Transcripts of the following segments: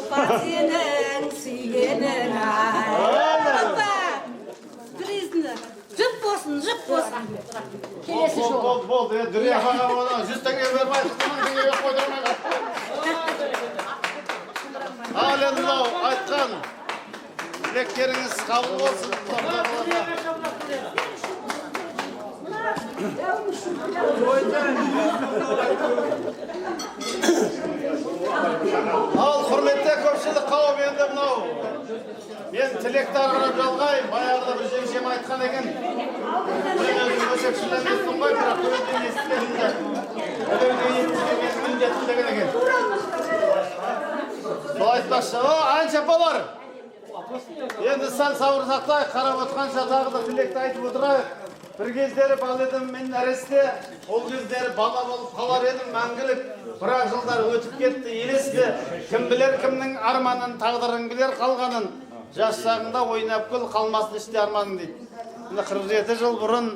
Senin suygenin Hoppa! Prizni. Jıp bolsun, jıp bolsun. Kelesi jol. Bol, dünya haga ona 100 tenge vermay, 100 tenge yok koydurmay. Al endi aytkan tilekleriniz kabul bolsun. Al hurmetli köpçülük kavim endi mынау. Men tilekti arqarab жалгайм. Баягыда bir жеңшем айткан экен. Мен өзүм өсекчилер эмесмин ғой, бирок көбөйдөн естидим да. Көбөйдөн деген экен. Сол айтпакчы, анча балар. Енді сәл сабыр сақтайық, қарап отқанша тағы да тілекті айтып отырайық. Bir кездері бал едім мен нәресте, ол кездері бала болып қалар едім мәңгілік. Бірақ жылдар өтіп кетті, елесті. Кім білер кімнің арманын, тағдырын білер қалғанын. Жас шағында ойнап күл, қалмасын іште арманың дейді. 47 жыл бұрын,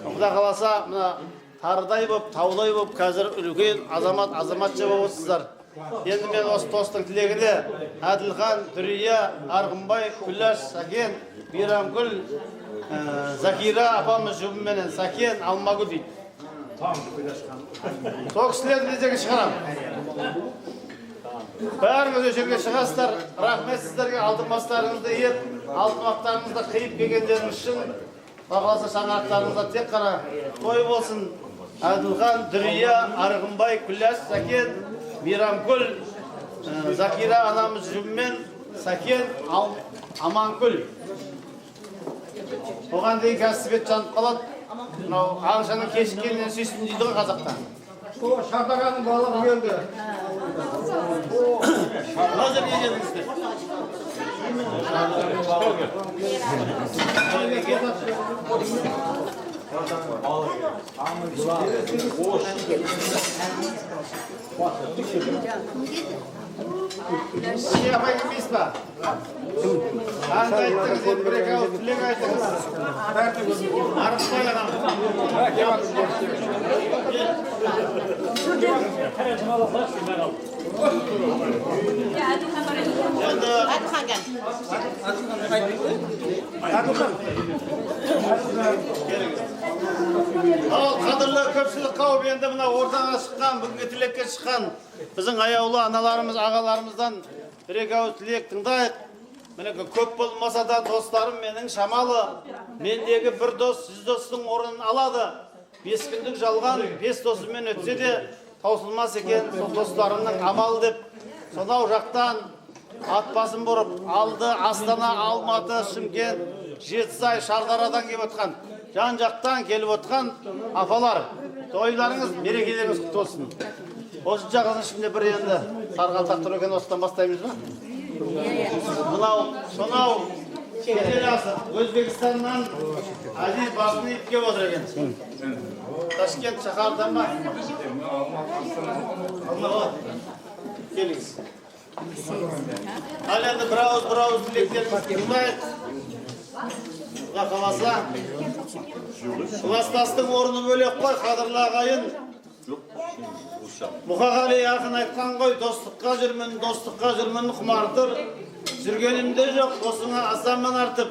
Құда қаласа, тарыдай боп, таудай боп, қазір үлкен азаматша болып отырсыздар. Енді мен осы тостың тілегіне Әділхан, Дүрия, Арғынбай, Күләш, Сәкен, Бирамгүл, Закира апамыз жұбыменен Сәкен, Алмагүл дейді. Сол кісілерді кезеге шығарам. Бәріңіз өшерге шығасыздар. Рахмет сіздерге алдырмастарыңызды ет, алтымақтарыңызды қиып келгендеріңіз үшін. Бағаласа шаңырақтарыңызда тек қана той болсын. Әділхан, Дүрия, Арғынбай, Күләш, Сәкен, Бирамгүл, Закира анамыз жүбімен, Сәкен, Амангүл. Оған дейін кәсібет жанып қалады. Ағшаның кешіккенінен сүйсін дейді ғой қазақта. Шардағаның балығы келді. Қазір не дедіңіздер? Şey yapayım biz mi? Hangi ayıttınız? Hep bir ekavuz tilek ayıttınız. Arif koyalım. Ал қадірлі көпшілік қауым енді мына ортаға шыққан, бүгінгі тілекке шыққан біздің аяулы аналарымыз, ағаларымыздан бір екеуі тілек тыңдайық. Мінекі көп болмаса да достарым менің шамалы, мендегі бір дос 100 достың орнын алады. 5 күндік жалған 5 досымен өтсе де таусылмас екен сол достарымның амалы деп. Сонау жақтан ат басын бұрып алды Астана, Алматы, Шымкент, Жетісай, Шардарадан келіп отқан, жан жақтан келіп отқан апалар, тойларыңыз, мерекелеріңіз құтты болсын. Осы жағының ішінде бір енді сарғалтақ тұр екен, осыдан бастаймыз ба? Сонау шетел асып, Өзбекстаннан Азиз Басыныев келіп отыр екен. Ташкент шаһардан ба? Келіңіз. Ал енді бір ауыз тілектеріміз тыңдайық. Құда қаласа, кластастың орны бөлек қой, қадірлі ағайын. Мұқағали ақын айтқан ғой, достыққа жүрмін құмартыр. Жүргенімде жоқ, досыңа асамын артып.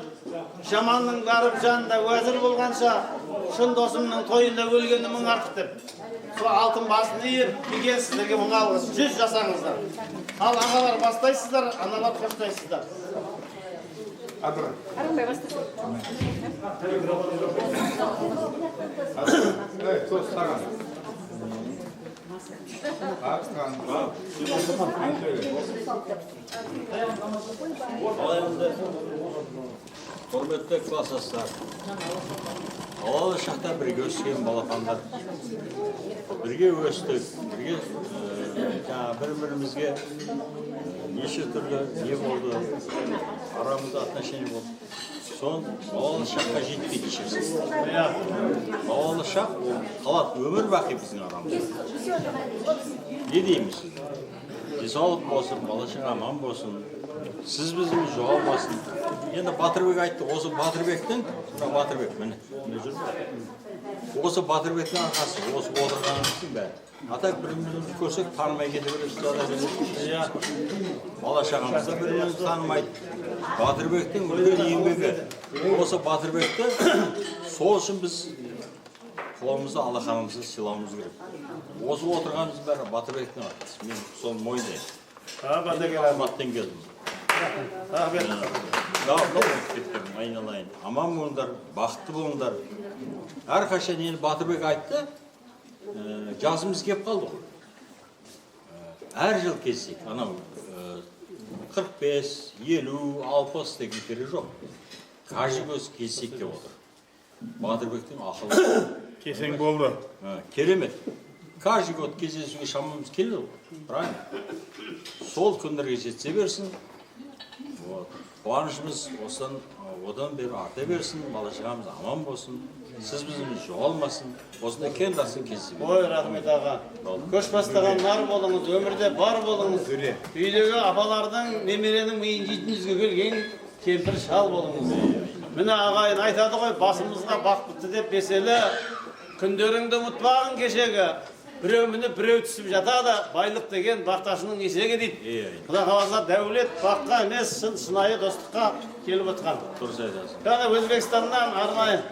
Жаманның барып жанында уәзір болғанша, шын досымның тойында өлгені мың артық деп. Сол алтын басын иіп, келген сіздерге мың алғыс, 100 жасаңыздар. Ал ағалар бастайсыздар, аналар қоштайсыздар. Арғынбай бастайсыз. Құрметті класстастар, балалы шақта бірге өскен балапандар, бірге өстік, бірге бір-бірімізге неше түрлі не болды, арамызда отношение болды. Сон балалы шаққа жетті кешірсіз. Балалы шақ қалады, өмір бақи біздің арамызда. Не дейміз? Денсаулық болсын, бала-шаға аман болсын, сіз біздің жоғалмасын. Енді Батырбек айтты, осы Батырбектің, Батырбек, міне жүр. Осы Батырбектің арқасы, осы отырғанымыздың бәрі. Атак бірімізді көрсек, танымай кете бересіз. Бала шағамыз да бірімізді танымайды. Батырбектің үлкен еңбегі. Осы Батырбекті сол үшін біз қолымызды алақанымызды сыйлауымыз керек. Осы отырғанымыз бәрі Батырбектің арқасы. Мен соны мойындаймын. Алматтан келдім. Айналайын. Аман болыңдар, бақытты болыңдар. Әрқашан енді Батырбек айтты, жасымыз кеп қалды ғой. Әр жыл келсек, анау 45, 50, 60 деген керегі жоқ. Каждый көз келсек деп отыр. Батырбектің ақылы. Кесең болды. Керемет. Каждый год кездесуге шамамыз келді ғой. Правильно? Сол күндерге жетсе берсін. Қуанышымыз одан бері арта берсін, бала-шағамыз аман болсын, сіз біздің жоғалмасын, осындай кендасын кездесіп. Ой, рахмет аға. Көш бастаған нар болыңыз, өмірде бар болыңыз. Үйдегі апалардың, немеренің миын жейтінізге келген кемпір шал болыңыз. Міне ағайын айтады ғой, басымызға бақ бітті деп беселі, күндеріңді ұмытпағын кешегі. Біреу мініп, біреу түсіп жатады, байлық деген бақташының есеге дейді. Құда қаласа дәулет баққа емес, шынайы достыққа келіп отқан. Дұрыс айтасың. Жаңа Өзбекстаннан арнайы.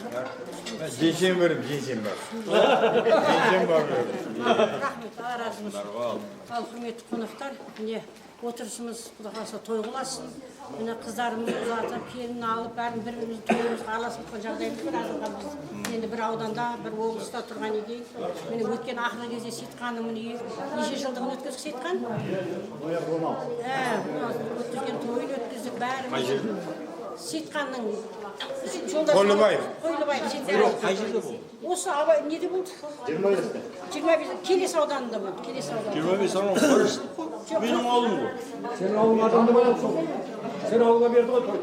Жесем беріп, жесем бар. Жесем бар беріп. Рахмет, Алла разы болсын. Ал құрметті қонақтар, міне отырысымыз Құда қаласа той қыласын. Міне қыздарымыз ұзатып, келін алып, бәрін бір-біріміздің тойымызға араласып жатқан жағдайымыз бар. Азырға біз енді бір ауданда, бір облыста тұрған еден. Міне өткен ақырғы кезде Сейітханның міне неше жылдығын өткіздік Сейітхан? Өткізген тойын өткіздік бәріміз. Қай жерде? Сейітханның Қойлыбаев. Қай жерде болды? Осы абай неде болды? 25 Келес ауданында болды. Келес ауданында. 25 аудан көрішті қой. Менің ауылым ғой. Сен ауылға адамды бояп сол. Сен ауылға берді ғой той.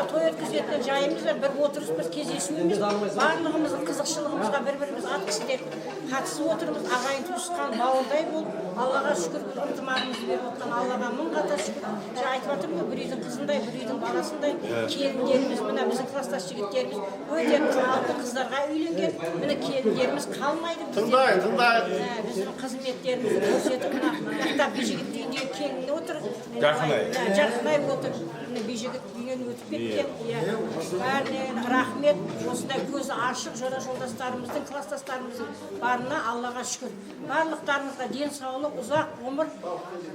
Той өткізетін жайымыз бар, бір отырыс, бір кездесуіміз, барлығымыздың қызықшылығымызға бір-біріміз ат кісідер қатысып отырмыз, ағайын туысқан бауырдай болып, Аллаға шүкір ынтымағымызды беріп отқан Аллаға мың қата шүкір. Жаңа айтып жатырмын ғой, бір үйдің қызындай, бір үйдің баласындай келіндеріміз, міне біздің кластас жігіттеріміз өте қалды қыздарға үйленген, міне келіндеріміз қалмайды бізде. Тыңдайын. Біздің қызметтерімізді көрсетіп, мына бейжігіт үйіндегі келіні отыр. Жақынай отыр. Бейжігіт үйінен өтіп кеткен. Бәріне рахмет. Осындай көзі ашық жора жолдастарымыздың, кластастарымыздың барына Аллаға шүкір. Барлықтарыңызға денсаулық, ұзақ ғұмыр,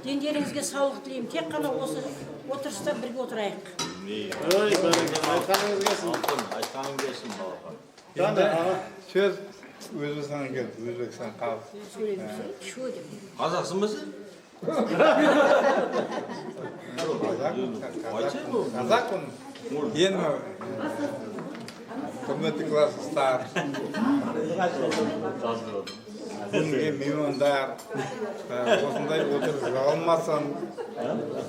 дендеріңізге саулық тілеймін. Тек қана осы отырыста бірге отырайық. Айтқаныңыз келсін. Айтқаның келсін балаға. Енді сөз Өзбекстанға келді, Өзбекстан қалды. Қазақсың ба сен? Қазақпын. Енді құрметті кластастар, бүгінгі меймандар, осындай отырып жоғалмасын,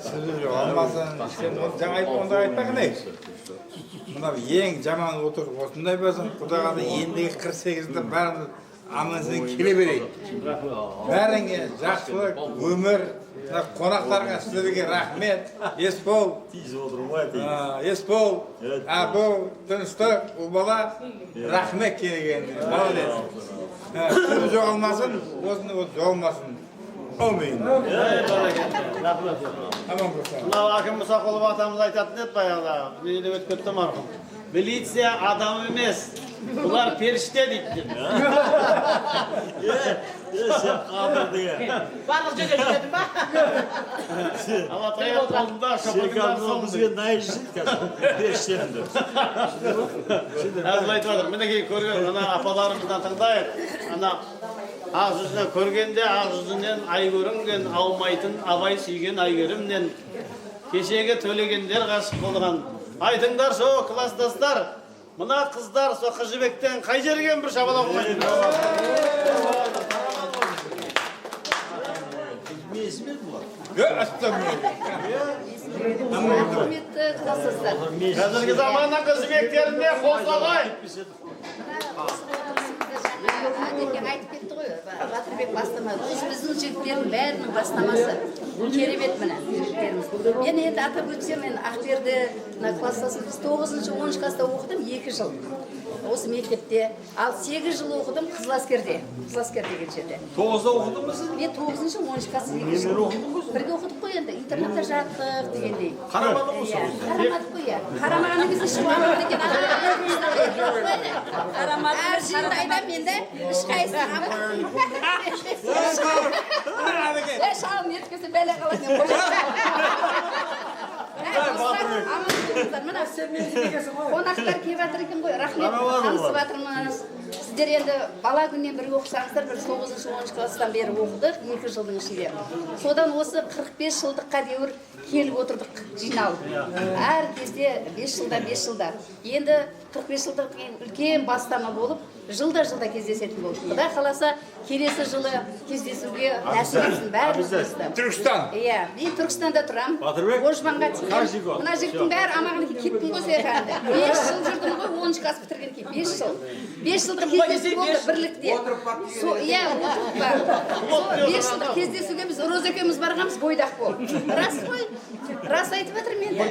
сізді жоғалмасын. Сен жаңа онда айтпаған ей. Мынау ең жаман отырып осындай болсын, Құдағаны ендігі 48-ді бәріміз аман-есен келе берейік. Бәріңе жақсылық, өмір, қонақтарға сіздерге рахмет. Есбол, Абыл, Тыныштық, Ұлбала, рахмет келген. Молодец. Сізді жоғалмасын, осыны жоғалмасын. Әумин. Аман болсын. Мынау Аким Мұсақұлов атамыз айтатын еді баяғыда. Мені өтіп кетті марқұм. Милиция адам емес, бұлар періште дейді. Сен қалдырдың. Барлық жерге жүретін ба? Алатайға қолында шопырдың бізге найы жүрсін қазір. Періштенді. Әзіл айтып жатыр. Мінекей көрген, ана апаларымыздан тыңдайық. Ана ақ жүзіне көргенде ақ жүзінен ай көрінген, аумайтын абай сүйген айгерімнен кешегі төлегендер ғашық болған. Айтыңдар шо, кластастар, мына қыздар со қыз жібектен қай жерген бір шабалау қылмайды. Қазіргі заманның қыз жібектерінде қол соғай. Әдекең айтып кетті ғой, Батырбек бастамады. Осы біздің жігіттердің бәрінің бастамасы. Керемет міне жігіттеріміз. Мен енді атап өтсем, мен Ақберді класстасым, біз 9-10 класста оқыдым 2 жыл. Осы мектепте, ал 8 жыл оқыдым Қызыласкерде деген жерде. 9-да оқыдың ба сіз? Мен 9-10 класс 2 жыл. Бірге оқыдық қой енді, интернатта жаттық дегендей. Қарамадың ғой сол. Қарамадық қой, иә. Қарамағанымыз үшін уақыт екен. Әр жиында айтам енді, ешқайсысы шалым еткізі бәле қалатын. Қонақтар келіп жатыр екен ғой, рахмет, танысып жатырмыз. Сіздер енді бала күннен бірге оқысаңыздар, біз 9-10 класстан бері оқыдық, 2 жылдың ішінде. Содан осы 45 жылдыққа дейін келіп отырдық жиналып. Әр кезде 5 жылда. Енді 45 жылдық үлкен бастама болып, жылда кездесетін болды. Құдай қаласа, келесі жылы кездесуге нәсіп етсін бәрімізді. Түркістан. Иә, мен Түркістанда тұрам. Ожбанға тиген. Мына жігіттің бәрі амағын кеттің ғой сойқанды. 5 жыл жүрдім ғой, 10 класс бітірген кейін. 5 жыл. 5 жылдық кездесу болды бірлікте. Иә, отырып бар. 5 жылдық кездесуге біз Роза екеуміз барғанбыз бойдақ болып. Рас қой? Рас айтып жатыр мен де.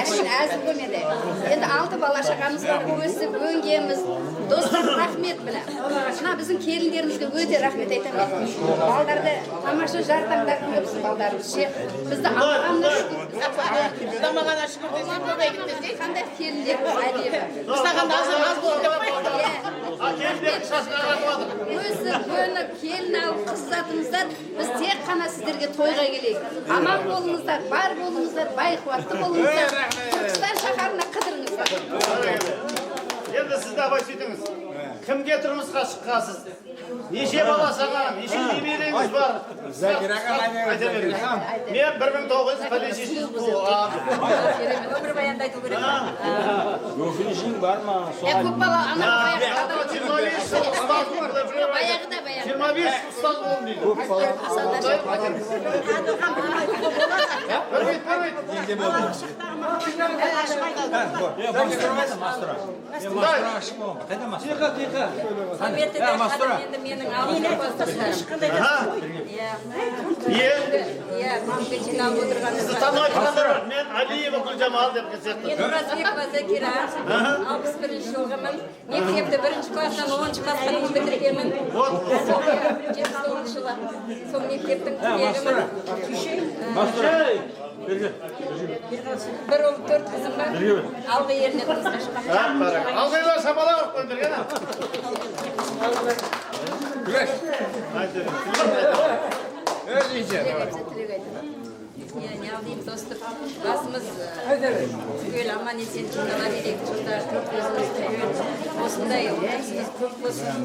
Әшін әзіл ғой менде. Енді 6 бала шағамыз бар, өсіп, өңгенбіз. Достар, рахмет білі. Мына біздің келіндерімізге өте рахмет айтамын. Балдарды тамаша жартаңдардың көпсін балдарымыз ше. Бізді алғанды Дамағана шүкір десең көбейіп десең. қандай келіндеріміз әдемі. Мұстағанда аз болды деп қой. Өсіп, өніп, келін алып, қыз ұзатыңыздар, біз тек қана сіздерге тойға келейік. Аман болыңыздар, бар болыңыздар, бай қуатты болыңыздар. Түркістан шаһарына қыдырыңыздар. Енді сіз де абай сөйтіңіз. Кімге тұрмысқа шыққансыз? Неше бала шаға, неше немереңіз бар? Айта беріңіз. Мен 1956 туылғам. Өмірбаянды айту керек. Өкінішің бар ма? Көп бала ана 25 жыл ұстаз болды. 25 ұстаз болдым дейді. Мен Алиева Гүлжамал деп кетсектім. Мен Оразбекова Закира, 61 жылғымын. Мектепті 1 класстан 10 классқа дейін бітіргенмін. 79 жылы. Сол мектептің түлегімін. Бір ұл 4 қызым бар. Алғы еріне тұрмысқа шыққан. Алғайлар шапалақ ұрып көндірген. Не алдым доступ. Басымыз түгел аман есен жинала берейік. Жылдар өзіміз түгел. Осындай отбасымыз көп болсын.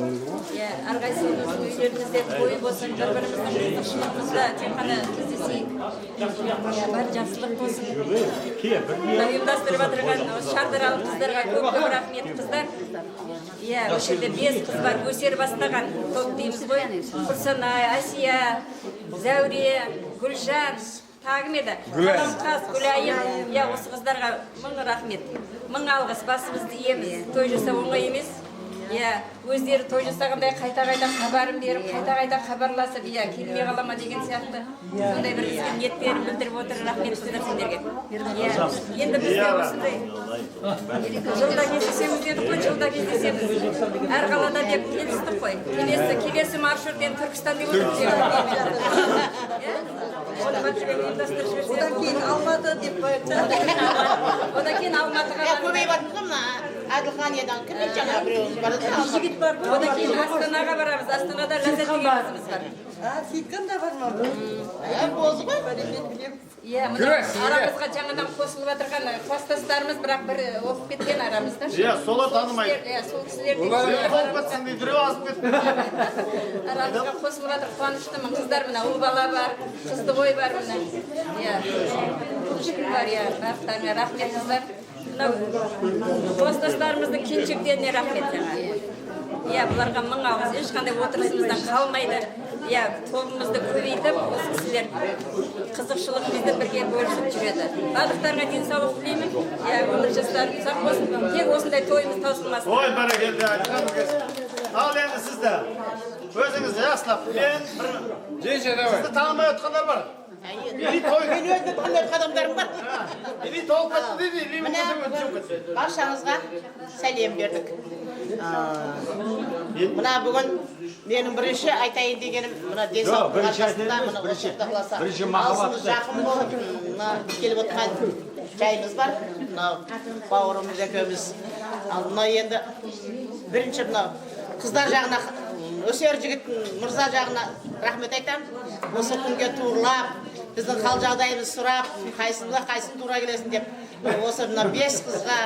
Әрқайсымыздың үйлерімізде той болсын, бір-біріміздің қызықшылығымызда тек қана кездесейік. Бар жақсылық болсын. Ұйымдастырып отырған шардаралы қыздарға көп рахмет қыздар. Осы жерде 5 қыз бар, өсер бастаған топ дейміз ғой. Құрсанай, Асия, Зәуре, Гүлжан, тағым еді. Қаламқас, Гүлайым, осы қыздарға мың рахмет. Мың алғыс, басымызды иеміз. Той жасау оңай емес. Өздері той жасағандай қайта-қайта хабарын беріп, қайта-қайта хабарласып, келмей қалама деген сияқты. Сондай бір бізге ниеттерін білдіріп отыр, рахмет сіздер сендерге. Енді бізде осындай жылда кездесеміз дедік қой, жылда кездесеміз. Әр қалада деп келістік қой. Келесі маршрутпен Түркістан деп отырып. Одан кейін Алматы деп қойып. Одан кейін Алматыға Көбейіп атымыз мына Әділханиядан кірген жаңа біреуіміз бар. Жігіт бар. Одан кейін Астанаға барамыз. Астанада Ләззат деген қызымыз бар. Сейткан да бар ма? Болды ғой. Арамызға жаңадан қосылып отырған класстастарымыз, бірақ бір оқып кеткен арамызда. Солар танымайды. Сол кісілер Олып кетсін дейді, біреу азып кетті. арамызға қосылып жатыр, қуаныштымын. Қыздар мына ұл бала бар, қызды ғой бар мына. Шүкір бар, барлықтарыңа рахмет қыздар. Класстастарымыздың келіншектеріне рахмет жаңа. Бұларға мың алғыс, ешқандай отырысымыздан қалмайды. Тобымызды көбейтіп, осы кісілер қызықшылығымызды бірге бөлісіп жүреді. Барлықтарға денсаулық тілеймін. Өмір жастарым ұзақ болсын. Тек осындай тойымыз таусылмасын. Ой, бәрекелді, айтқан Al endi sizde. Özünüzü yaslap. Ben sizni tanımay otkanlar var. İli toy. Beni özde tanıyan adamlarım var. İli toy kaçtı dedi. İli mi kaçtı? Barşаңызға сәлем бердік. Мына бүгін менің бірінші айтайын дегенім мына денсаулықтың арқасында мына осы жақта қаласа алысымыз жақын болып мына келіп отырған жайымыз бар. Мынау бауырымыз екеуміз. Ал мынау енді бірінші мынау қыздар жағына өсер жігіттің мырза жағына рахмет айтамын. Осы күнге туырлап біздің хал жағдайымызды сұрап, қайсың тура келесің деп осы мына 5 қызға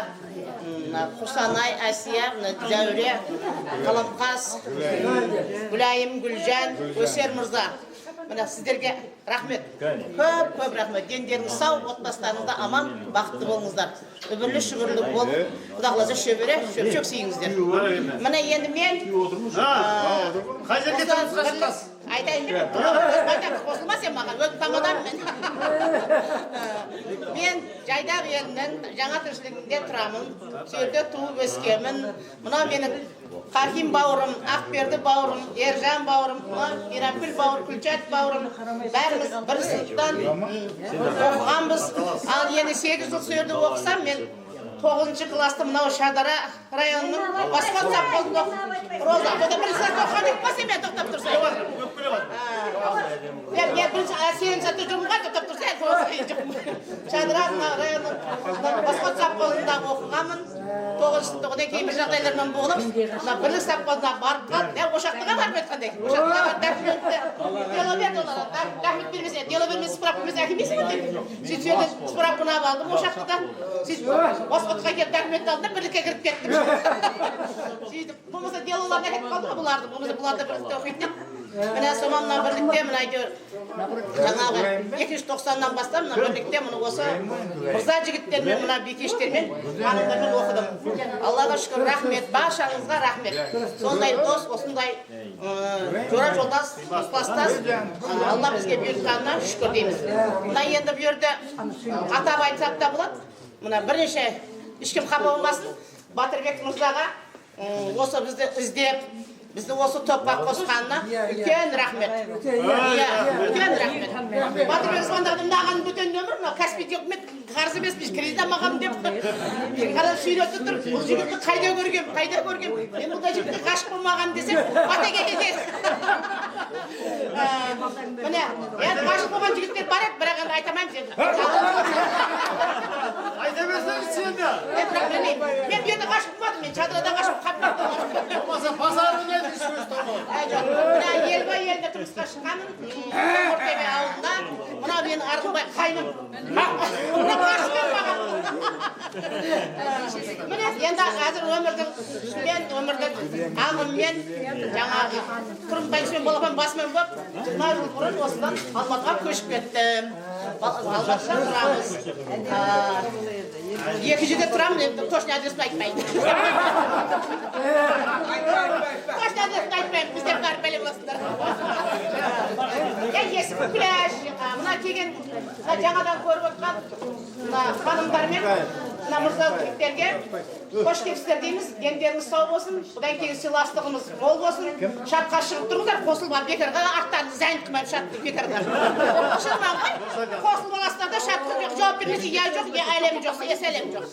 Құсанай, Әсия, Зәуре, Қаламқас, Гүлайым, Гүлжан, Өсер мырза. Мына сіздерге рахмет. Көп рахмет. Дендеріңіз сау, отбасыларыңызда аман, бақытты болыңыздар. Өмірлі шүгірлік болып, Құда қаласа шөбере, шөп сүйіңіздер. Мына енді мен Қай жерге тұрмысқа шыққас? айтайын деп айтамын, қосылма сен маған, өтіп тамадан мен. Мен Жайдақ елінің жаңа тіршілігінде тұрамын, сөйте туып өскемін. Мынау менің Қахим бауырым, Ақберді бауырым, Ержан бауырым, Ирапгүл бауыр, Күлчат бауырым, бәріміз бір сыныптан оқығанбыз. Ал енді 8 жыл сөйді оқысам, мен 9-шы класты мынау Шардара районының Басқот совхозында Роза. Ода бір сыныпта оқыған деп па сен мен тоқтап тұрсам? Мен бірінші 8 сәтті жүрмін ғой тоқтап тұрсам? Шардара районының Басқот совхозында оқығанмын. 9-шы сыныпта кейін бір жағдайлармен болып, бірлік совхозына барып қалып, дәл ошақтыға барып айтқандай. Ошақтыға барып дело берді оларға. Рахмет бермесе, дело бермесе справка бермесе әкелмейсің ғой. Сөйтіп справканы алдым ошақтыда. Басқотқа келіп документ алдым, бірлікке кіріп кеттім. Сөйтіп, болмаса делоларына кетіп қалды ма бұлардың, болмаса бұларды бірлікте оқитын. Міне сомамна бірлікте, мына әйтеуір жаңағы 290-нан бастап, мына бірлікте мұны осы мырза жігіттермен, мына бикештермен, ханымдармен оқыдым. Аллаға шүкір, рахмет, баршаңызға рахмет. Сондай дос, осындай жора жолдас, достастас, Алла бізге бұйыртқанына шүкір дейміз. Мына енді бұл жерде атап айтсақ та болады. Мына бірнеше ешкім қапа болмасын, Батырбек мырзаға осы бізді іздеп, бізді осы топқа қосқанына үлкен рахмет. Үлкен рахмет. Батырбек звондағым маған бөтен нөмір, мына Каспий үкімет қарыз емес, біз кредит алмаған деп. Қарап сүйретіп тұр, бұл жігітті қайда көргем. Мен бұлда жігітті ғашық болмаған десем, батеге кетеді. Міне, ғашық болған жігіттер бар еді, бірақ енді айтамаймыз енді. Айта берсеңіз сенде. Мен енді ғашық болмадым, мен чадырадан ғашық қаппадым. Болмаса базарың еді сөз тамам. Мына елбай елде тұрмысқа шыққанмын, Ортөбе ауылында. Мына менің Арғынбай қайным. Ғашық болмаған. Міне, енді қазір өмірдің ағыммен, жаңағы құрымтайшымен болған басымен болып, 20 жыл бұрын осыдан Алматыға көшіп кеттім. Алматыда тұрамыз. 2 жерде тұрамын, енді точно адресін айтпаймын. Точно адресін айтпаймын, біздер барып бәле боласыңдар. Есік пляж, мына келген жаңадан көріп отқан ханымдармен, мына мырза жігіттерге қош келіпсіздер дейміз. Дендеріңіз сау болсын, бұдан кейін сыйластығымыз мол болсын. Шатқа шығып тұрыңыздар, қосылып бекарға аттарыңызды зәйін қылмайып шатты бекарға. Шынымен ғой, қосылып аласыздар да шатты жауап бермесе, я жоқ, я әлемі жоқ, ес әлемі жоқ.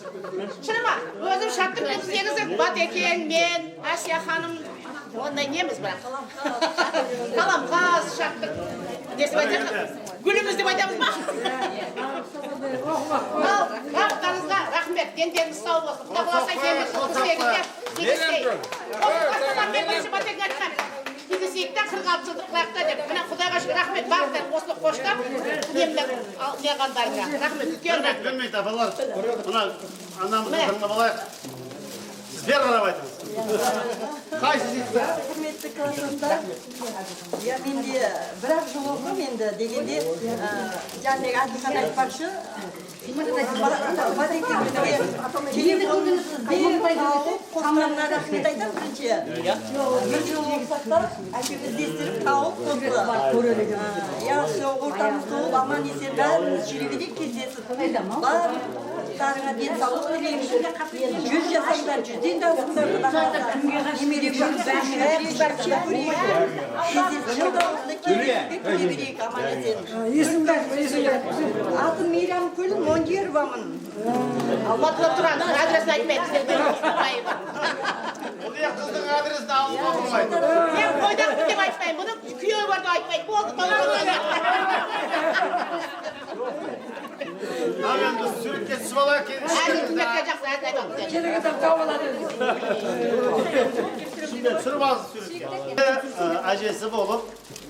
Шынымен, өзім шаттың өткізеңіздер, Батекең, мен, Әсия ханым, ондай неміз бірақ. Қаламқас, шаттың, несіп айтамыз? Гүліміз деп айтамыз ба? Ал, барлықтарыңызға рахмет, дендеріңіз сау болсын. Құда қаласа келіңіз, 38-де кездесейік. Осылар мен бірінші Батекең айтқан, кездесейік та 46 жылдық қылақта деп. Мына Құдайға шүкір рахмет, барлықтар осылы қоштап, неғандарыңа. Рахмет, үлкен рахмет. Білмейді, апалар. Мына анамыздың біріне болайық. Сіз бер қарап айтыңыз. Қайсыз дейсіз? Құрметті классымдар, менде бірақ жыл оқым енді дегенде жаңағы айтқан айтпақшы қосқанына рахмет айтам бірінші. Бір жыл оқсақ та әкеміз естіріп тауып қосылы. Ясы ортамыз толып аман есен бәріміз жүре берейік кездесіп. Baldızlarına denсаулық тілеймін. 100 жасаңдар, 100-ден де оқыңдар. Немере Атын Мейрам Күл, Мондеровамын. Алматыда тұрады, адресін айтпайды. Бұл қыздың адресін алып оқырмайды. Мен қойдақпын деп айтпаймын, бұны күйеуі бар деп айтпайды. Болды, Амен біз суретке түсіп алайық келіңіз. суретке жақсы, әзір айтамыз. Түсіріп алсын суретке. Әжесі болып.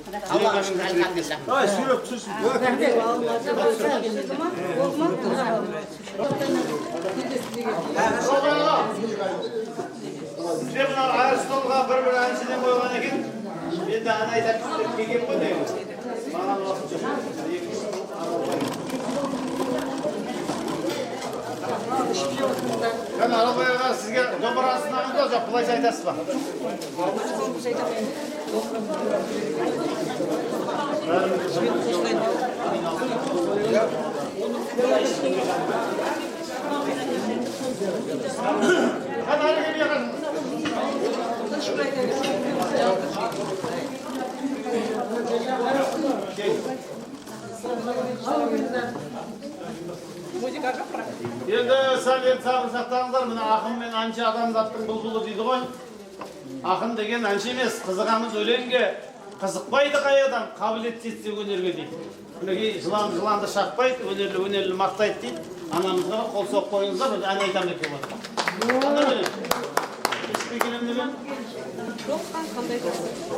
Аллаға шүкір, әлхамдулилlah. Ай, сурет түсірсін. Бізде мына Айырстолға бір әншіден қойған екен. Мен де ән айтып келген ғой деймін. Маған уақыт жоқ. Мен Аралбайға сізге домбырасын ағында жоқ, бұлайша айтасыз ба? Hadi hareket yapın. Енді сәлем сақтаңыздар, мына ақын мен әнші адамзаттың бұлбұлы дейді ғой. Ақын деген әнші емес, қызығамыз өлеңге, қызықпайды қай адам, қабілет жетсе өнерге дейді. Мінекей жыланды шақпайды, өнерлі мақтайды дейді. Анамызға қол соқ қойыңыздар, біз ән айтамын екен болады.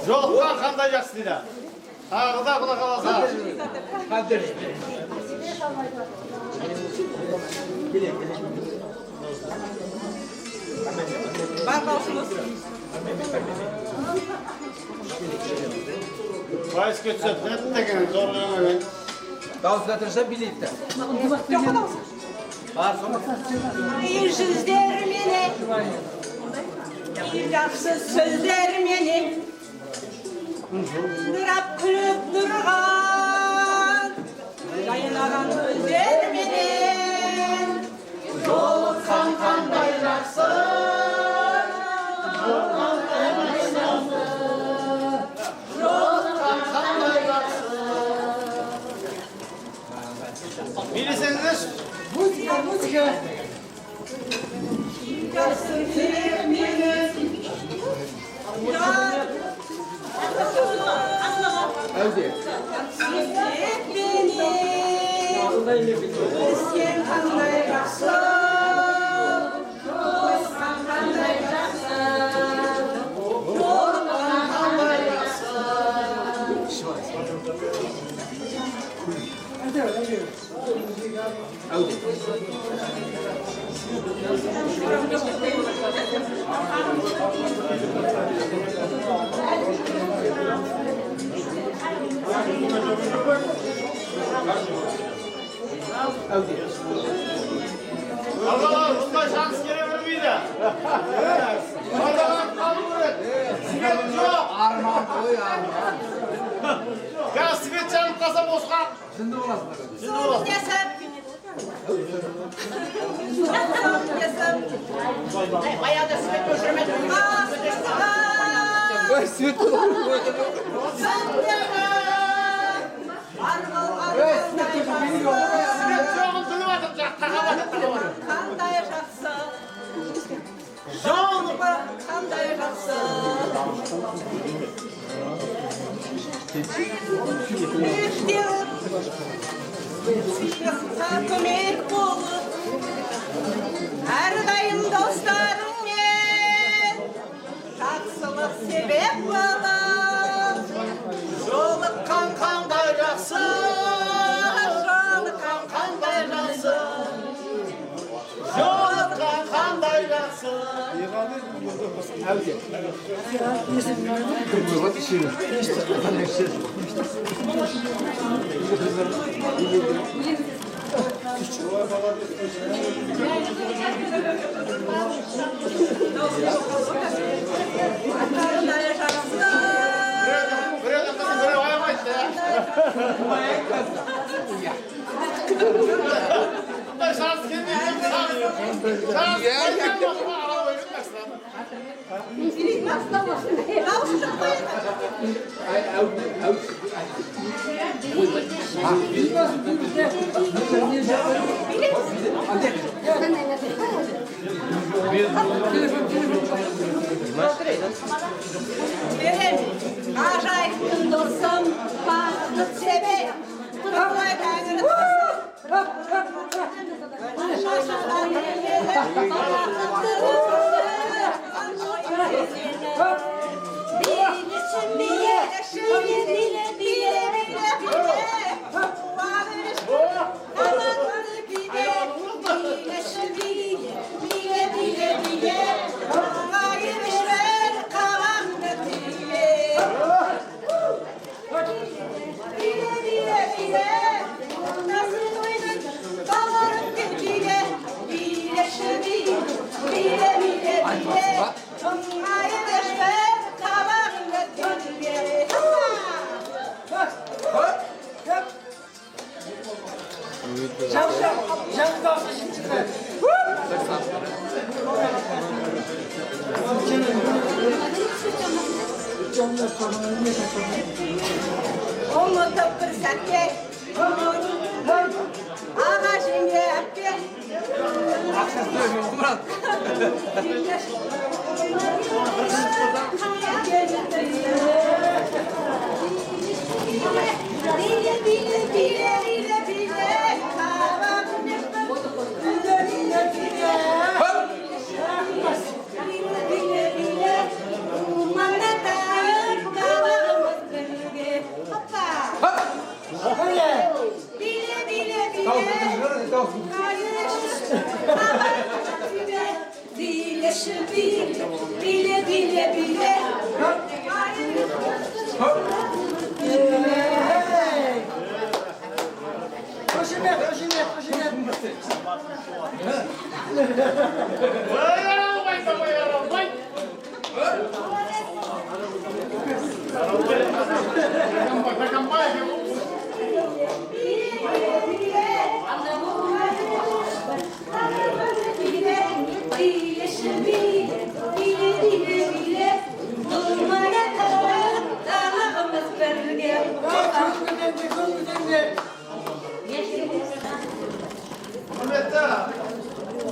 Жолыққан қандай жақсы дейді. Тағы да құлақ аласа. Бар қалсыңыз. Байыске түседі, деген зорлығымен. Дауысқа тұрса билейді. Жүздер мені, жақсы сөздер мені, нұрап күліп тұрған, жайнаған көздер менен, жолыққан қандай жақсы, жолыққан қандай жақсы. Билесеңіздерші. Музыка. Жасын керек мені. Әлде? Сүйек бені. Сен қандай жақсы. Жолыққан қандай жақсы. Жолыққан қандай жақсы. Allah'ım bundan şans gelebilmeydi. Allah'ım kalın sivet yok. Armağan koy armağan. Ya sivet canım kasa boşka. Şimdi olasın. Şimdi olasın. Bayağı da sivet götürmedim. Koy süt olur. Koy süt olur. Sivet çoğun duymadık ya. Takamadık. Қандай жақсы. Жоғын. Қандай жақсы. Сыйлыққа көмек болып, әрдайым достарыңмен жақсылық себеп болып, жолыққан қандай жақсы, жолыққан қандай жақсы, жолыққан қандай жақсы. Әлде? Кırmızı dişini. Қандай жақсы. Buraya da kızım böyle ayamayız ya. Bundan şans gelmiyor. Acayip dostum, bağlı sebe, durmaya kaynırıp Onu tıpırsak ye, ağacın ye, bile bile bile.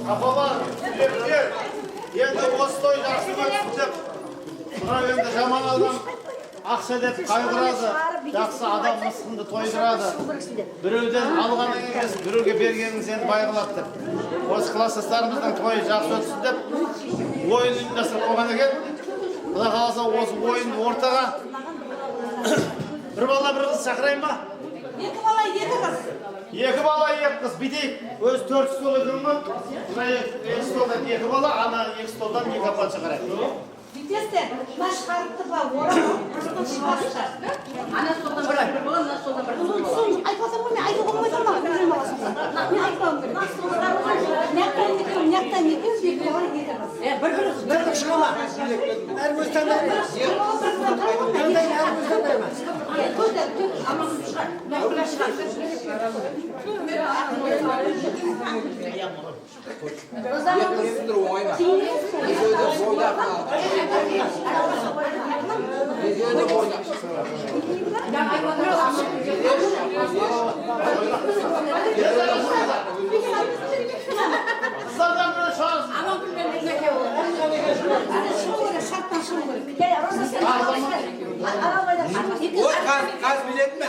Kafalar, bilir. Endi осы той жақсы өтсін деп, мынау енді жаман адам ақша деп қайғырады, жақсы адам мысқынды тойдырады. Біреуден алғаның емес, біреуге бергенің сені бай қылады деп. Осы класстастарымыздың тойы жақсы өтсін деп, ойын ұйымдастырып қойған екен. Құда қаласа осы ойынды ортаға бір бала бір қыз шақырайын ба? Екі бала, екі қыз. Екі бала, екі қыз бітейік. Өз 4 стол екен ма? Мына екі столдан екі бала, ана екі столдан екі апа шығарайық. Бүйтесіздер, мына шығарыпты ба, орамал, қыздың шығарышы. Ана столдан бір бала, мына столдан бір бала. Соны айтпасам ғой, мен айтуға болмайды ма? Мен айтпауым керек. Мияқтан екеу, мияқтан екеу, екі бала, екі қыз. Bir kız çıkama. Her göstermez. Kendine her göstermez. O zaman Kızlardan böyle şans. Kaç bilet mi?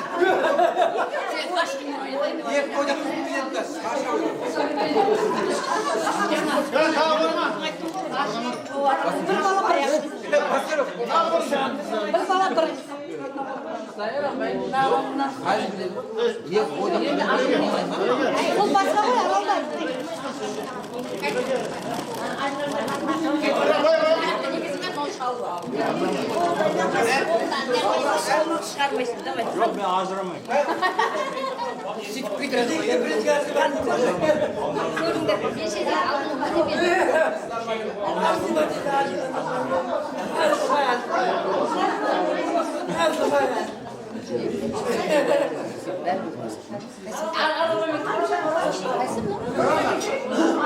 Yek koca bilet mi? Gel kavurma. bir bala bir бұл басқа ғой аралдар. Жоқ, мен ажырамаймын.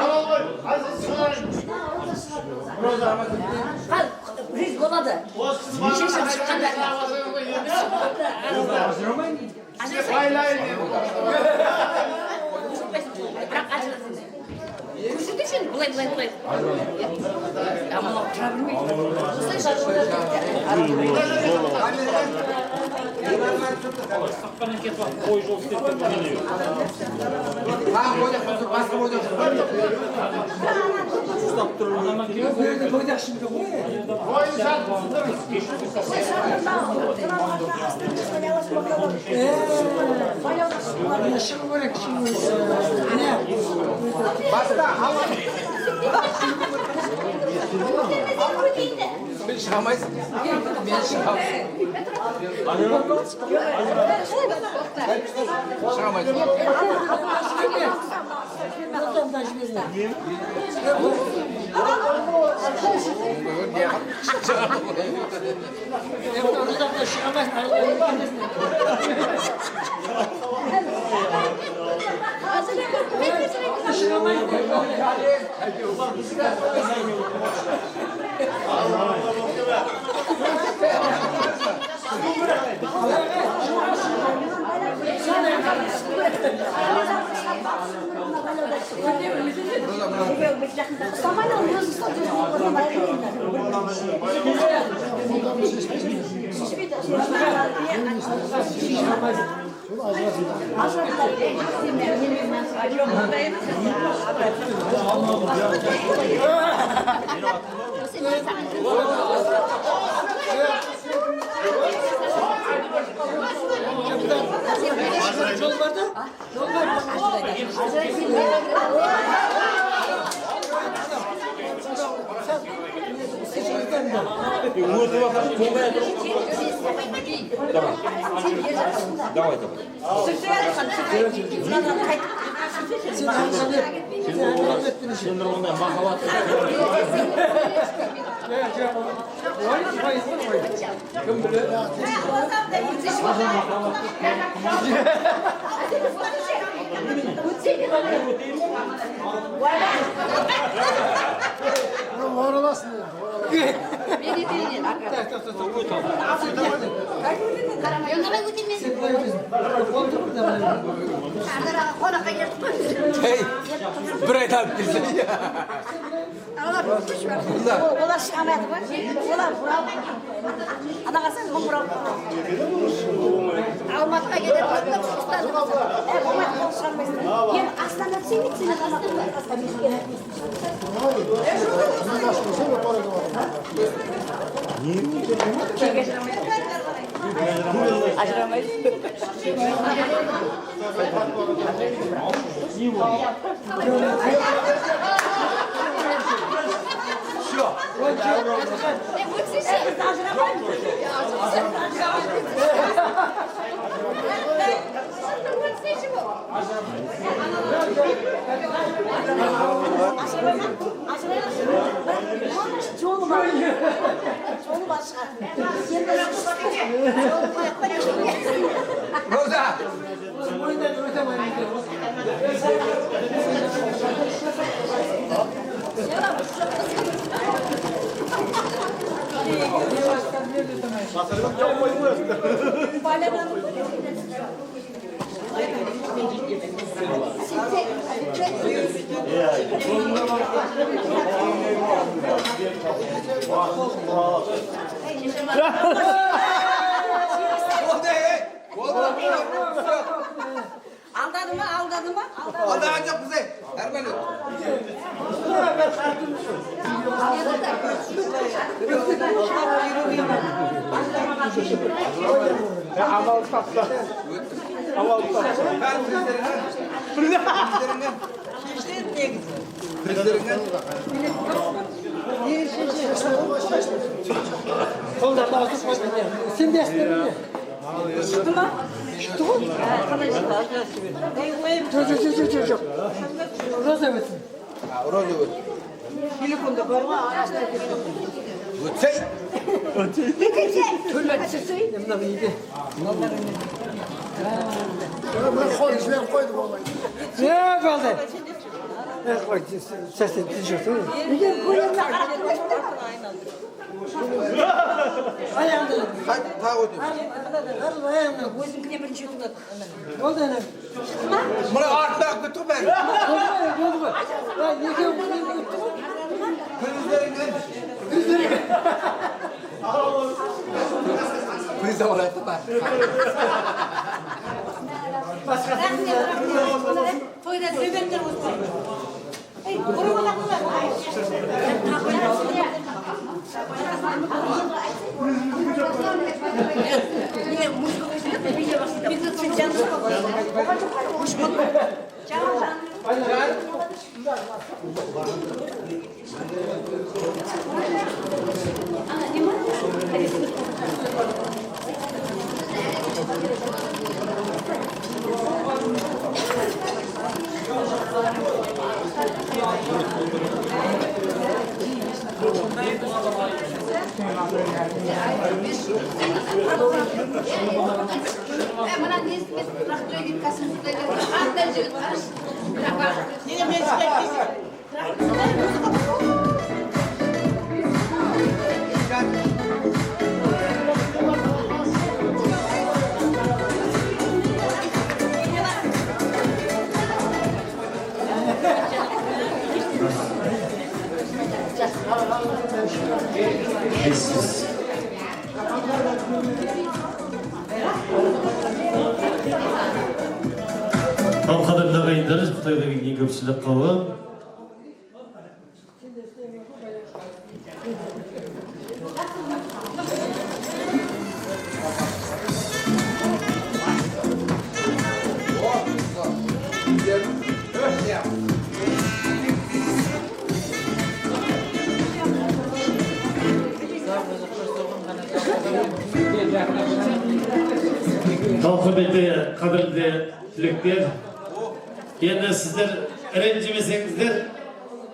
Al Biz болады. Шешім шыққанда. Бірақ ажырасың. Көрсетші сен былай. Мынау тұра бермейді. Sen çıkamayız. Ben çıkamayız. Çıkamayız. Давай. Сендер ондай махаббат. Hey, bir aydan bilsin ya. Олар шығамайды ғой. Олар бұрап. Ана қарасаң, мың бұрап. Алматыға келеді. Алматы болып шығармайсың. Енді Астана түсемейді, сені жолы бар. Жолы бар шығар. Roza. Aldadı mı? Aldağın yok bize. Ermeni. Amal tatlı. Kollarını asıp koymayın. Sen de isterim mi? Çıktı mı? Çıktı mı? Çok. Roza versin. Roza ver. Telefonda var mı? Ötsey. Tüller çiçeği. Emine iyiydi. Ben koydum olayı. Ne kaldı? Sesini dinliyorsun. Ayağını. Ta koydum. Ayağını. Өзіңкіне бірінші өтіп Oldu öyle. Buna artmak götür ben. Oldu. Ya yeke Kriz de oraya tutar. тойда сөйбеттер озбай ей бұрын Mana nesi traktöre git kasım tutayım. Hatta jigit var. Niye mecbur? Qadrli ағайындар, Xitoydagi eng ko'pchilik qavm. Qadrli tilekler. Endi sizler rенжімесеңіздер,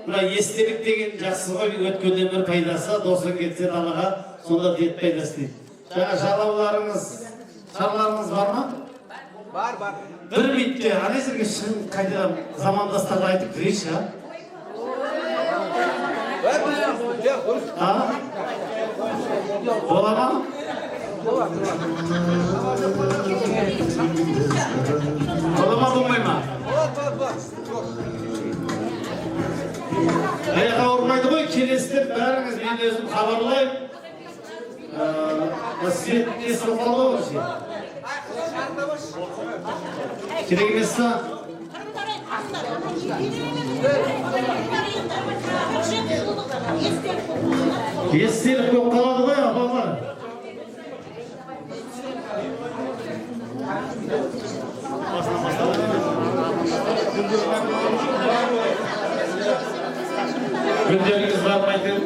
мына естелік деген жақсы ғой, өткеннен бір пайдасы, досың кетсе далаға, сонда дет пайдасы дейді. Жаңа шарларыңыз бар ма? Бар. Бір битте, ана жерге шын қайда замандастарға айтып кірейші, бола ма? Бола ма, болмай ма? Аяқ ауырмайды ғой, келесіздер бәріңіз, мен өзім хабарлайым. Свет несі оқалды ғой ше? Керек емес та? Естелік болып қалады ғой, апалар. Gündeminiz var mıydı?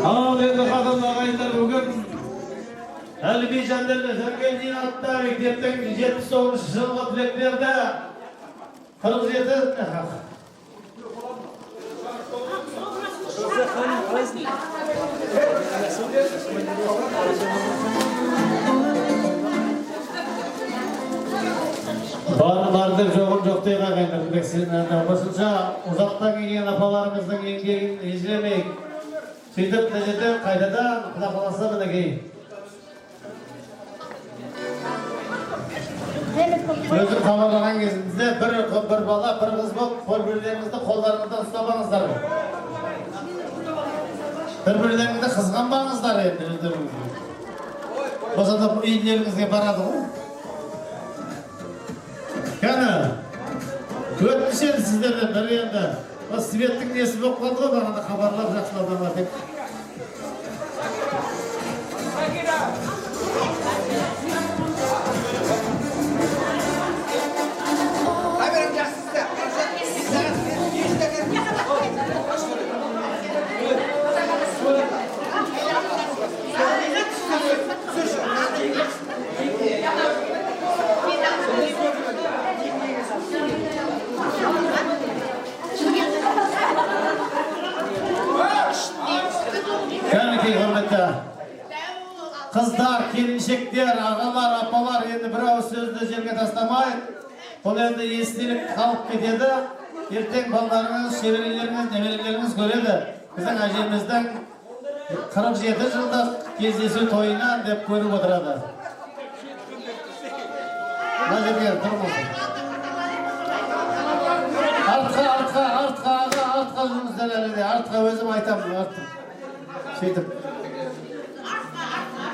Al endi qadrli ағайындар, бүгін Әліби Жандәлі Сәргелдин атты мектептің 79 жылғы түлектерді 47 Бар деп жоғын жоқ дейін ағайындар. Қосымша ұзақтан келген апаларымыздың еңбегін ежелемейік. Сөйтіп тәжеті қайдадан құда қаласа мінекей. Өзім хабарлаған кезімізде бір бала, бір қыз болып, бір-бірлеріңізді қолдарыңыздан ұстамаңыздар. Бір-бірлеріңізді қызғанбаңыздар енді өздеріңізді. Болса да үйлеріңізге барады ғой. Кәні, өтмішен сіздерден бір енді. Светтің несі болып қалды ғой, бағанда хабарлап жақшылаудан бар деп. Kızlar, kelinçekler, ağalar, apalar endi bir ağız sözde жерге tastamay. Бұл енді естелік қалып кетеді. Ертең балдарыңыз, шеберелеріңіз, немерелеріңіз көреді. Біздің әжеміздің 47 жылдық кездесу тойынан деп көріп отырады. Мына жерге тұрыңыз. Артқа жүріңіздер әлі де. Артқа өзім айтамын. Сөйтіп.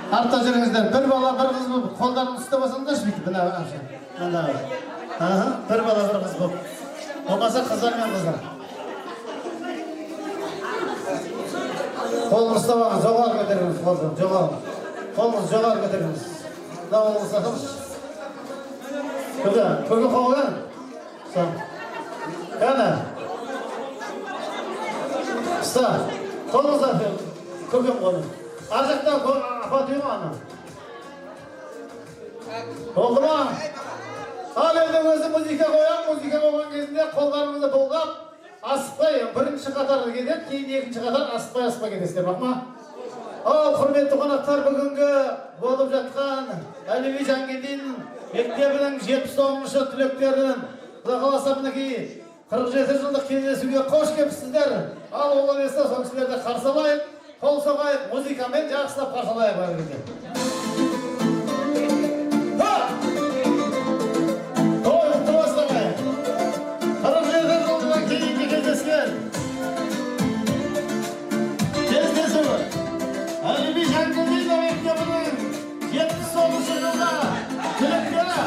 Артқа жүріңіздер. Bir бала, bir қыз болып, қолдарын ұстап алсаңдаршы бүйтіп. Bir bala, bir kız bu. Olmasa kızlar men kızlar. Kolunuz tabağın, joğar götürünüz, joğar. Kolunuz joğar götürünüz. Ne olursa sakınız. Kıda, kökü koğuyan. Son. Yani. Usta, kolunuz atıyor. Köküm kolu. Arcakta apatıyor mu ana? Oldu mu? Al evde özü müzike koygan кезінде қолдарыңызды бұлғап, асықпай, бірінші қатарға кетеді, кейін екінші қатар асықпай кетесіздер, бақма? Ал, құрметті қонақтар, бүгінгі болып жатқан Әлеви Жангелдин мектебінің 70-шы түлектерін, Құдай қаласа мінекей 47 жылдық кездесуге қош келіпсіздер. Ал, олар есе сол кісілерді қарсы алайық, қол соғайық, музыкамен жақсылап қарсы алайық бар кезде. Әлеви Жангелдин мектебінің 70-шы жылда түлектері.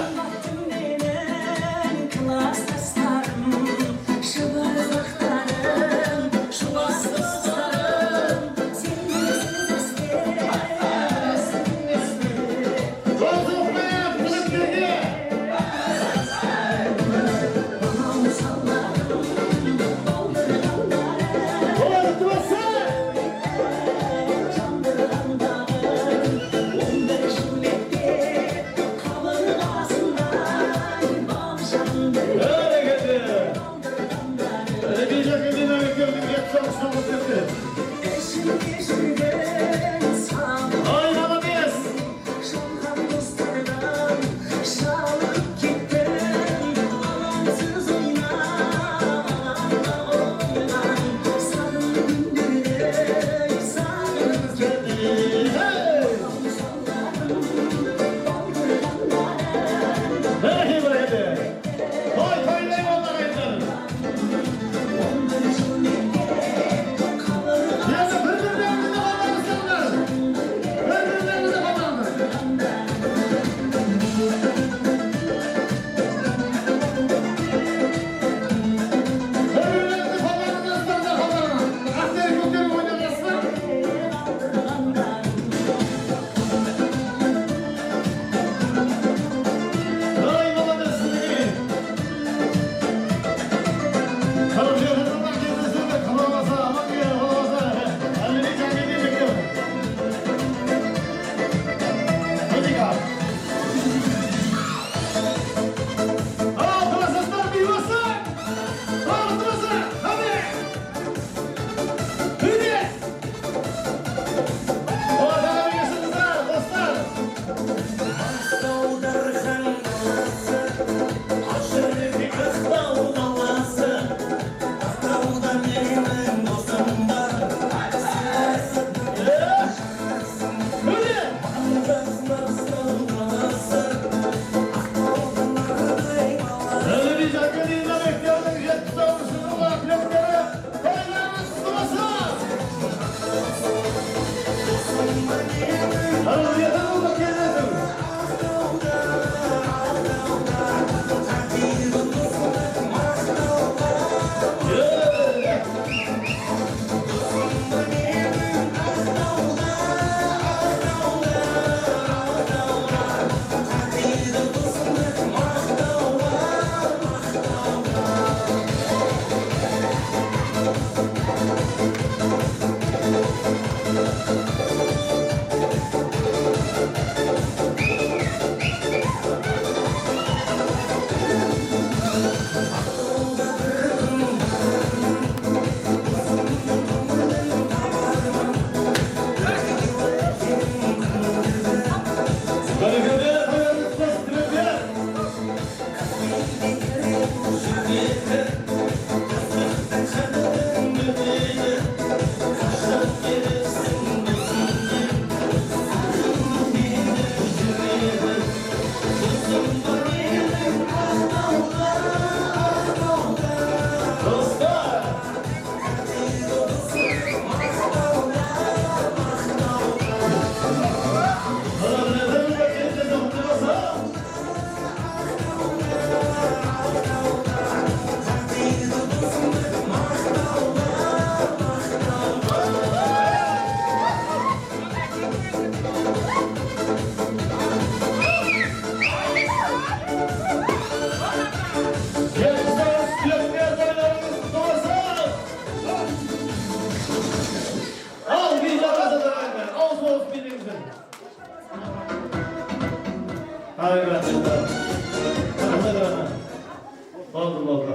Oldu.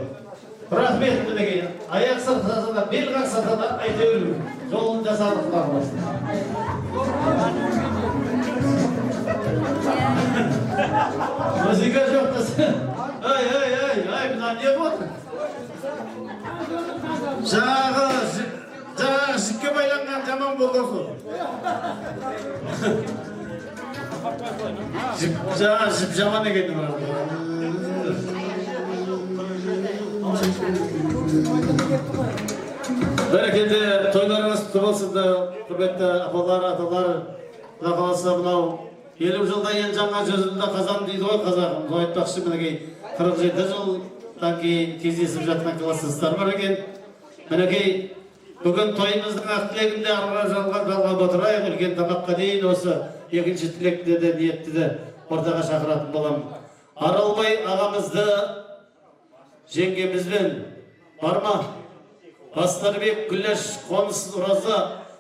Rahmet мінекей. Аяқ сыртаса да, бел қақсаса да әйтеуір жолын жасадық бағыласын. Музыка жоқ десе. Ай, мына не болды? Жаңағы жіпке байланған жаман болды осы. Жіп жаман екен. Бәрекелді тойларыңыз құтты болсын да, құрметті апалар, аталар, құда қаласа мынау 50 жылда ең жаңа жүзінде қазан дейді ғой қазағым. Айтпақшы мінекей 47 жылдан кейін кездесіп жатқан кластастар бар екен. Мінекей бүгін тойымыздың ақ тілегінде арға жалғап отырайық. Үлкен тамаққа дейін осы екінші тілекті де ниетті де ортаға шақыратын боламын. Аралбай ағамызды жеңгемізбен барма Бастарбек, Күләш, Қоныс, Ураза,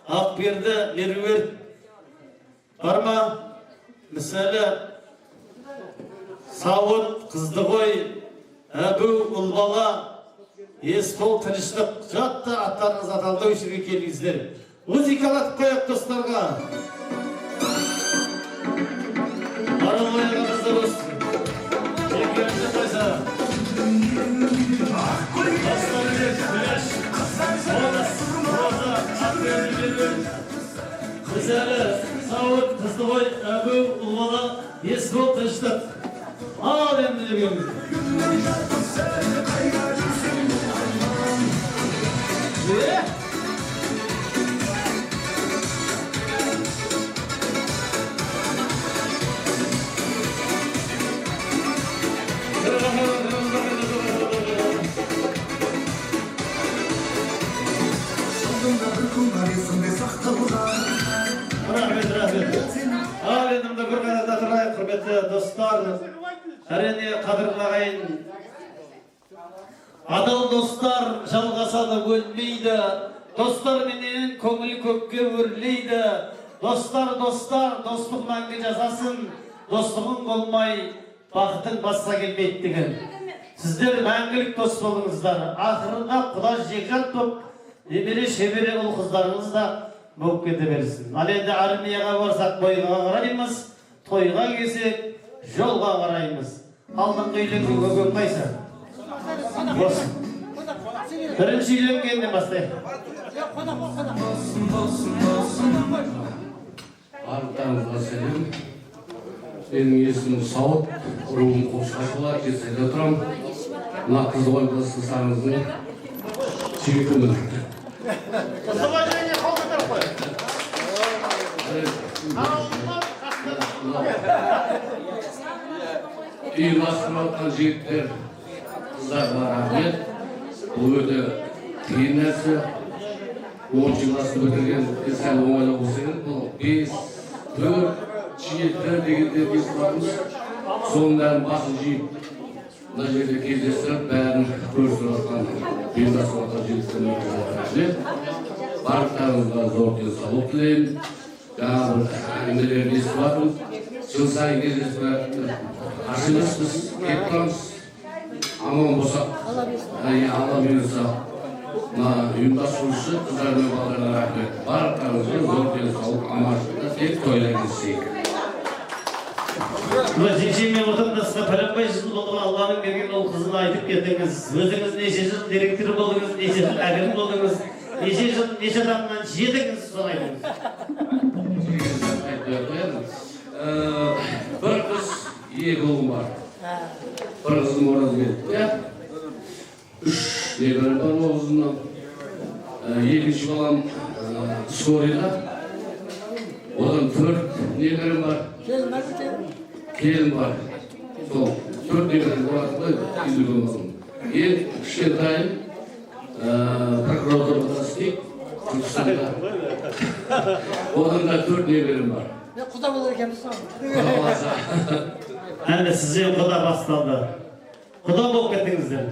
Ақберді, Меруерт барма мысалы Сауыт, Қыздығой, Әбу, Ұлбала, Есқол, Тыныштық жатты аттарыңыз аталды өшірге келіңіздер. Музыкалатып қояқ достарға. Аралбай ағамызды болсын. Жеңгемізді қойса. Бастарбек, Күләш, Қоныс, Ураза, Ақберді, Меруерт Мысалы Сауыт, Қыздығой, Әбу, Ұлбала, Есқол, Тыныштық. Ал енді жүргеніміз. Ал енді бір қадамда тұрайық, құрметті достар. Әрине қадірлі ағайын. Адал достар жалғасады өлмейді. Достар менен көңіл көкке өрлейді. Достар, достық мәңгі жасасын. Достығың болмай, бақытың басқа келмейді деген. Сіздер мәңгілік дос болыңыздар. Ақырында Құда жекжат боп, немере шебере ұл қыздарыңыз да болып кете берсін. Ал енді армияға барсақ бойға қараймыз, тойға келсек жолға қараймыз. Алдыңғы үйленген көген қайсы? Болсын. Бірінші үйленгеннен бастайық. Барлықтарыңызға сәлем. Менің есімім Сауыт, руым Қошқашұлы, Кесайда тұрам. Мына Қыздығой достарыңыздың сүйіктімін. Қыздығой және қалғытыр қой. Үй басып жатқан жігіттер, қыздарға рахмет. Бұл өте қиын нәрсе. 10 класты бітірген сәл оңайлау болса керек. Бұл 5, 4, 7 дегенде біз бармыз. Соның бәрін басын жиып, мына жерде кездестіріп, бәрін көрсетіп жатқан ұйымдастырып жатқан жігіттерге рахмет. Барлықтарыңызға зор денсаулық тілеймін. Жаңа бір әңгімелерді естіп жатырмыз. Жыл сайын кездесіп ашылыспыз, кетіп тұрамыз. Аман болсақ, Алла бұйырса, ұйымдастырушы қыздар мен балаларға рахмет. Барлықтарыңызға зор денсаулық, аманшылықта тек тойларыңыз сейік. Жеңшемен отандасқа пәленбай жыл болған Алланың берген ол қызын айтып кетіңіз. Өзіңіз неше жыл директор болдыңыз, неше жыл әкім болдыңыз, неше жыл неше адамнан жедіңіз, соны айтыңыз. Бір қыз, екі ұлым бар. Бір қызым Оразбек. 3 небәрім бар Оғызымнан. Екінші балам Скорыйда. Одан 4 небәрім бар. Келін бар. Сол 4 небәрім баратында үйленген балам. Ең кішкентайым прокуратурада істейді. Түркістанда. Одан да 4 небәрім бар. Құда болады екенбіз. Әнді сізден құда басталды. Құда болып кеттіңіздер.